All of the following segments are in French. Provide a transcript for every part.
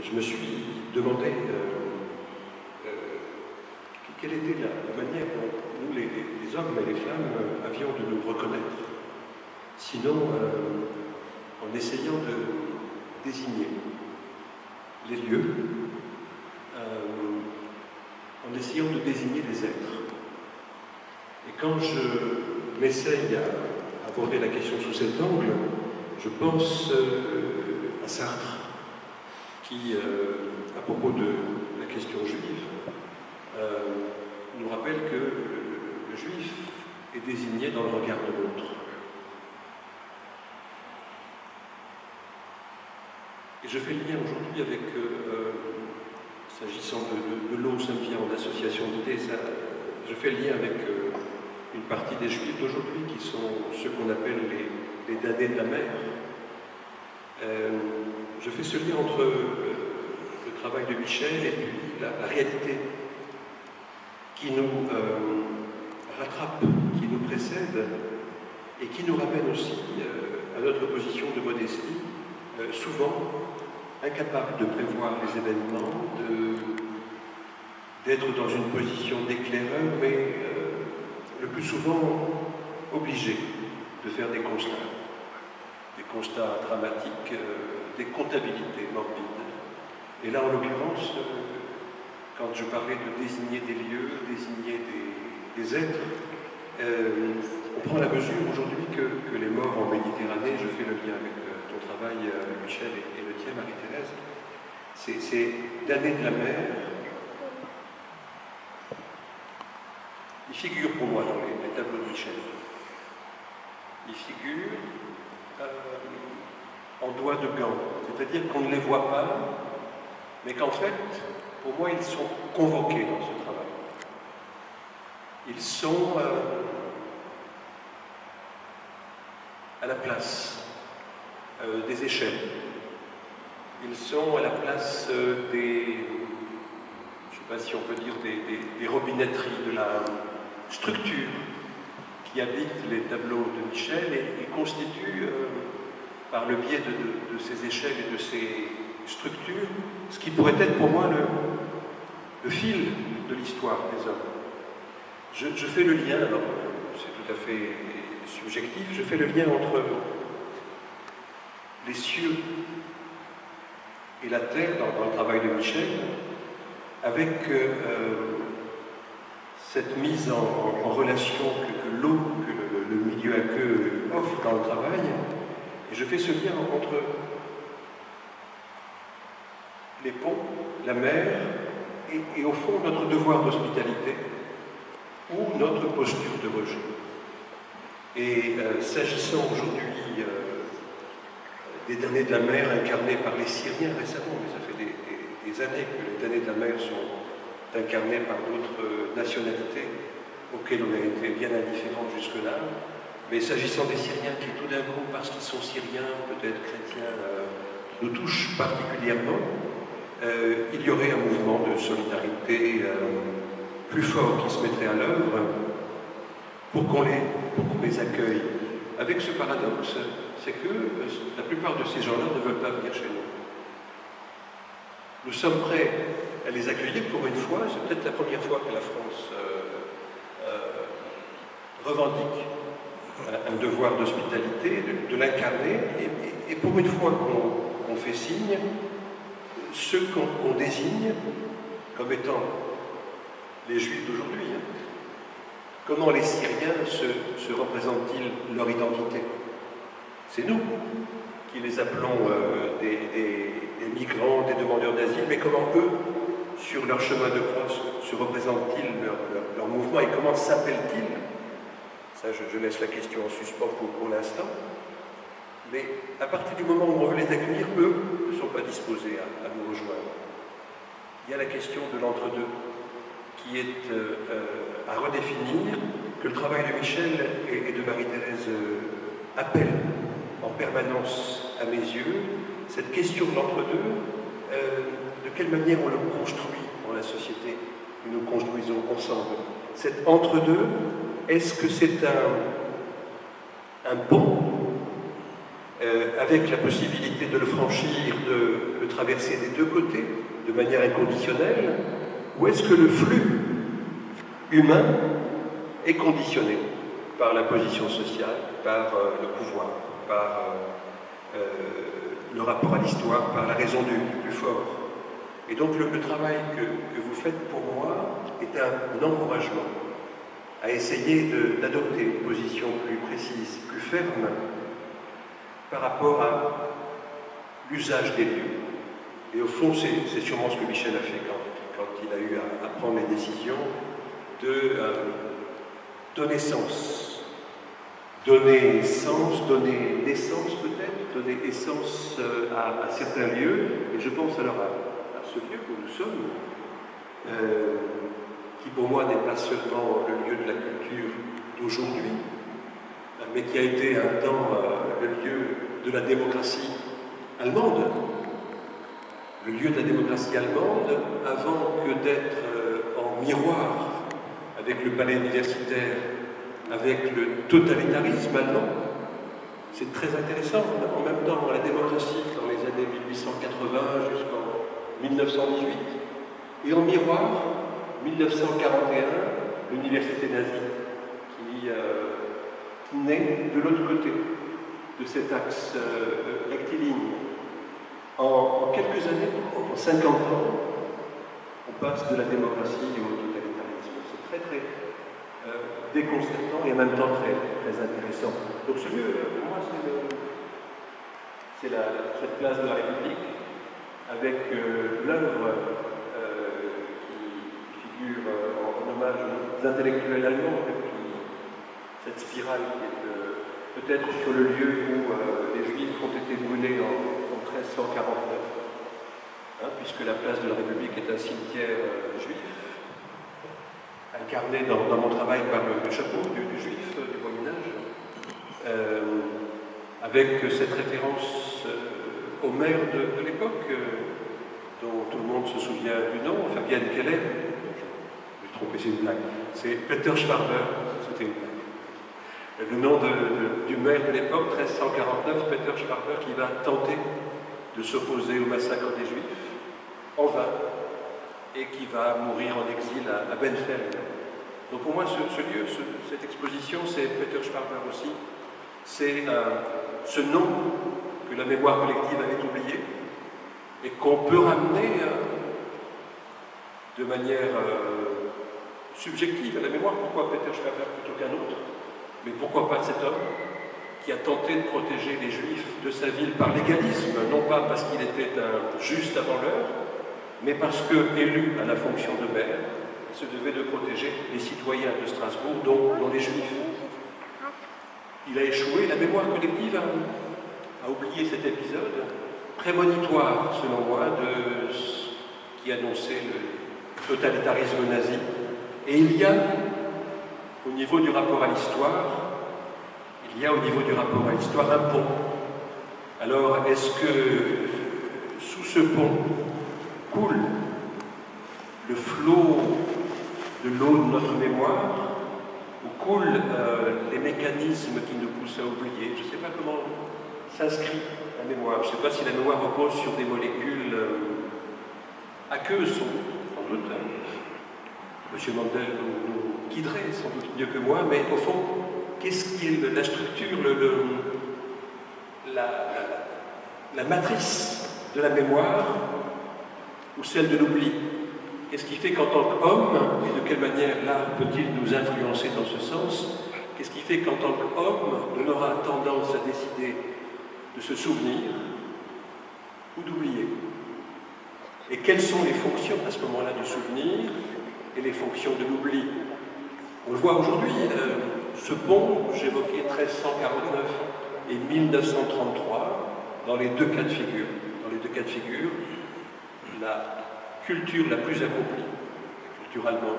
je me suis demandé quelle était la manière dont nous, les hommes et les femmes, avions de nous reconnaître. Sinon, en essayant de désigner les lieux, en essayant de désigner les êtres. Et quand je m'essaye à aborder la question sous cet angle, je pense à Sartre, qui, à propos de la question juive, nous rappelle que le juif est désigné dans le regard de l'autre. Et je fais le lien aujourd'hui avec, s'agissant de l'eau, ça me vient en association d'idées, je fais le lien avec une partie des juifs d'aujourd'hui qui sont ceux qu'on appelle les damnés de la mer. Je fais ce lien entre le travail de Michel et puis la réalité qui nous rattrape, qui nous précède et qui nous ramène aussi à notre position de modestie, souvent incapable de prévoir les événements, d'être dans une position d'éclaireur, mais le plus souvent obligé de faire des constats dramatiques, des comptabilités morbides. Et là, en l'occurrence, quand je parlais de désigner des lieux, désigner des êtres, on prend la mesure aujourd'hui que les morts en Méditerranée, je fais le lien avec ton travail, Michel, et le tien, Marie-Thérèse, ces damnés de la mer, ils figurent pour moi dans les tableaux de Michel. Ils figurent en doigts de gants, c'est-à-dire qu'on ne les voit pas, mais qu'en fait, pour moi, ils sont convoqués dans ce travail. Ils sont à la place des échelles. Ils sont à la place des, je ne sais pas si on peut dire, des robinetteries, de la structure qui habite les tableaux de Michel et constitue, par le biais de ces échelles et de ces structures, ce qui pourrait être pour moi le fil de l'histoire des hommes. Je fais le lien, alors c'est tout à fait subjectif, je fais le lien entre les cieux et la terre dans le travail de Michel, avec cette mise en relation que l'eau, que le milieu aqueux offre dans le travail, et je fais ce lien entre les ponts, la mer, et au fond notre devoir d'hospitalité, ou notre posture de rejet. Et s'agissant aujourd'hui des damnés de la mer incarnés par les Syriens récemment, mais ça fait des années que les damnés de la mer sont incarnés par d'autres nationalités auxquelles on a été bien indifférents jusque-là. Mais s'agissant des Syriens qui tout d'un coup, parce qu'ils sont Syriens, peut-être chrétiens, nous touchent particulièrement, il y aurait un mouvement de solidarité plus fort qui se mettrait à l'œuvre pour qu'on les accueille. Avec ce paradoxe, c'est que la plupart de ces gens-là ne veulent pas venir chez nous. Nous sommes prêts à les accueillir pour une fois, c'est peut-être la première fois que la France revendique un devoir d'hospitalité, de l'incarner, et pour une fois qu'on fait signe, ceux qu'on désigne comme étant les Juifs d'aujourd'hui, comment les Syriens se représentent-ils leur identité? C'est nous qui les appelons des migrants, des demandeurs d'asile, mais comment eux, sur leur chemin de croix, se représentent-ils leur mouvement et comment s'appellent-ils? Ça, je laisse la question en suspens pour l'instant. Mais à partir du moment où on veut les accueillir, eux ne sont pas disposés à nous rejoindre. Il y a la question de l'entre-deux qui est à redéfinir, que le travail de Michel et de Marie-Thérèse appelle en permanence à mes yeux. Cette question de l'entre-deux, de quelle manière on le construit dans la société que nous construisons ensemble. Cet entre-deux, est-ce que c'est un pont avec la possibilité de le franchir, de traverser des deux côtés, de manière inconditionnelle, ou est-ce que le flux humain est conditionné par la position sociale, par le pouvoir, par le rapport à l'histoire, par la raison du plus fort. Et donc le travail que vous faites pour moi est un encouragement à essayer d'adopter une position plus précise, plus ferme par rapport à l'usage des lieux. Et au fond, c'est sûrement ce que Michel a fait quand il a eu à prendre les décisions de donner sens. Donner sens, donner naissance peut-être, donner essence à certains lieux. Et je pense alors à ce lieu où nous sommes, qui pour moi n'est pas seulement le lieu de la culture d'aujourd'hui, mais qui a été un temps le lieu de la démocratie allemande. Le lieu de la démocratie allemande, avant que d'être en miroir avec le palais universitaire, avec le totalitarisme allemand. C'est très intéressant. En même temps, la démocratie dans les années 1880 jusqu'en 1918, et en miroir, 1941, l'université nazie qui naît de l'autre côté de cet axe rectiligne. En quelques années, en 50 ans, on passe de la démocratie au totalitarisme. C'est très très déconcertant et en même temps très, très intéressant. Donc ce lieu, pour moi, c'est cette place de la République avec l'œuvre qui figure en hommage aux intellectuels allemands, et puis cette spirale qui est peut-être sur le lieu où les Juifs ont été brûlés en 1349, puisque la place de la République est un cimetière juif, incarné dans mon travail par le chapeau du juif du Moyen-Âge, avec cette référence au maire de l'époque, dont tout le monde se souvient du nom, Fabienne Keller. J'ai trompé, c'est une blague. C'est Peter Schwarber, c'était une blague. Le nom du maire de l'époque, 1349, Peter Schwarber, qui va tenter de s'opposer au massacre des Juifs, en vain, et qui va mourir en exil à Benfeld. Donc pour moi, ce lieu, cette exposition, c'est Peter Schwarber aussi. C'est ce nom que la mémoire collective avait oublié et qu'on peut ramener de manière subjective à la mémoire. Pourquoi Peter Schwarber plutôt qu'un autre? Mais pourquoi pas cet homme qui a tenté de protéger les Juifs de sa ville par l'égalisme, non pas parce qu'il était juste avant l'heure, mais parce que, élu à la fonction de maire, il se devait de protéger les citoyens de Strasbourg, dont les Juifs. Il a échoué, la mémoire collective a oublié cet épisode, prémonitoire, selon moi, de ce qui annonçait le totalitarisme nazi. Et il y a, au niveau du rapport à l'histoire, un pont. Alors, est-ce que sous ce pont coule le flot de l'eau de notre mémoire, ou coulent les mécanismes qui nous poussent à oublier? Je ne sais pas comment s'inscrit la mémoire. Je ne sais pas si la mémoire repose sur des molécules aqueuses, sans doute. Monsieur Mandel nous guiderait sans doute mieux que moi, mais au fond, qu'est-ce qui est la structure, la matrice de la mémoire ou celle de l'oubli? Qu'est-ce qui fait qu'en tant qu'homme, et de quelle manière l'art peut-il nous influencer dans ce sens? Qu'est-ce qui fait qu'en tant qu'homme, on aura tendance à décider de se souvenir ou d'oublier? Et quelles sont les fonctions à ce moment-là du souvenir et les fonctions de l'oubli? On le voit aujourd'hui, ce pont, j'évoquais 1349 et 1933, dans les deux cas de figure. Dans les deux cas de figure, la culture la plus accomplie, la culture allemande,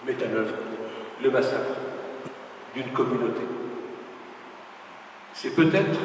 met à l'œuvre le massacre d'une communauté. C'est peut-être,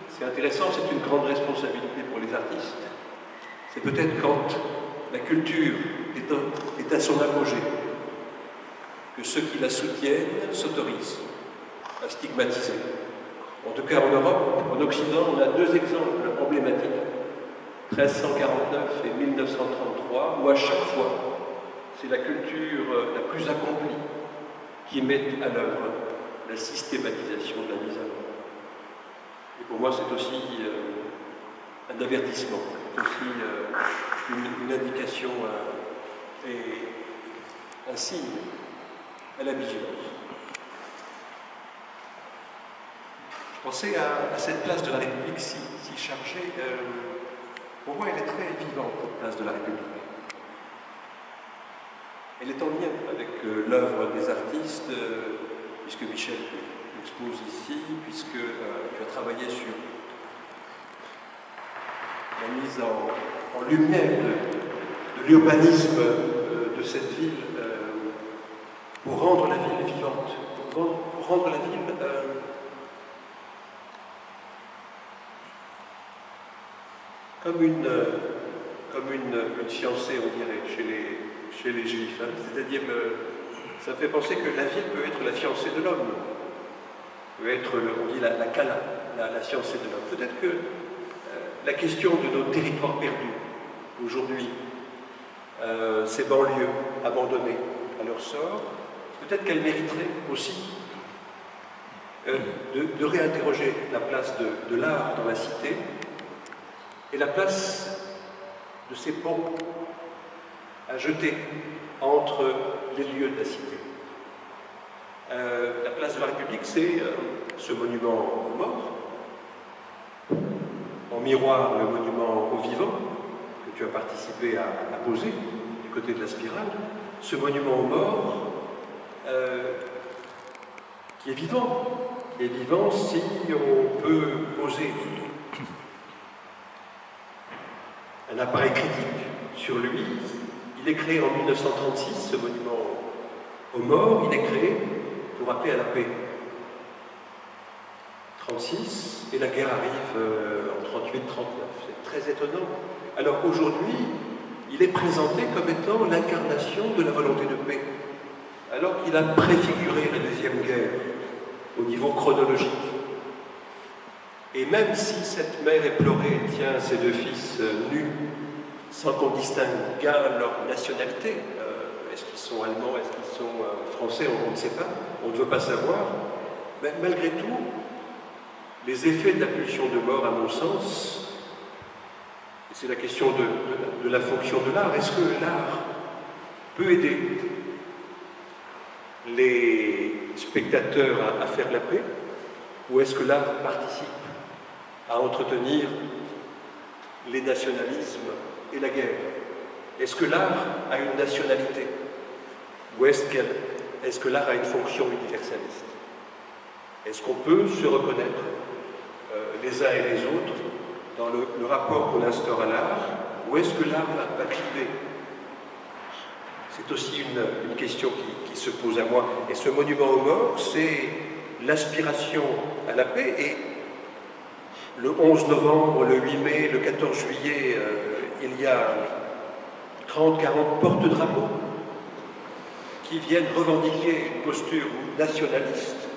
c'est intéressant, c'est une grande responsabilité pour les artistes, c'est peut-être quand la culture est à son apogée que ceux qui la soutiennent s'autorisent à stigmatiser. En tout cas en Europe, en Occident, on a deux exemples emblématiques 1349 et 1933, où à chaque fois, c'est la culture la plus accomplie qui met à l'œuvre la systématisation de la mise à mort. Et pour moi, c'est aussi un avertissement, c'est aussi une indication et un signe à la vigilance. Je pensais à cette place de la République si chargée. Pour moi, elle est très vivante, cette place de la République. Elle est en lien avec l'œuvre des artistes, puisque Michel expose ici, puisque tu as travaillé sur la mise en lumière de l'urbanisme de cette ville pour rendre la ville vivante, pour rendre la ville comme une fiancée, on dirait, chez les Juifs. Hein. C'est-à-dire, ça me fait penser que la ville peut être la fiancée de l'homme, peut être, on dit, la Kala, la fiancée de l'homme. Peut-être que la question de nos territoires perdus, aujourd'hui, ces banlieues abandonnées à leur sort, peut-être qu'elle mériterait aussi de réinterroger la place de l'art dans la cité et la place de ces ponts à jeter entre les lieux de la cité. La place de la République, c'est ce monument aux morts, en miroir le monument aux vivants, que tu as participé à poser du côté de la spirale, ce monument aux morts qui est vivant si on peut poser un appareil critique sur lui. Il est créé en 1936, ce monument aux morts, il est créé pour appeler à la paix. 36, et la guerre arrive en 38-39. C'est très étonnant. Alors aujourd'hui, il est présenté comme étant l'incarnation de la volonté de paix, alors qu'il a préfiguré la Deuxième Guerre au niveau chronologique. Et même si cette mère éplorée tient ses deux fils nus, sans qu'on distingue bien leur nationalité, est-ce qu'ils sont allemands, est-ce qu'ils sont français, on ne sait pas, on ne veut pas savoir, mais malgré tout, les effets de la pulsion de mort, à mon sens, et c'est la question de la fonction de l'art, est-ce que l'art peut aider les spectateurs à faire la paix, ou est-ce que l'art participe à entretenir les nationalismes et la guerre? Est-ce que l'art a une nationalité? Ou est-ce que l'art a une fonction universaliste? Est-ce qu'on peut se reconnaître les uns et les autres dans le rapport qu'on instaure à l'art? Ou est-ce que l'art va cliver? C'est aussi une question qui se pose à moi. Et ce monument aux morts, c'est l'aspiration à la paix. Et le 11 novembre, le 8 mai, le 14 juillet, il y a 30-40 porte-drapeaux qui viennent revendiquer une posture nationaliste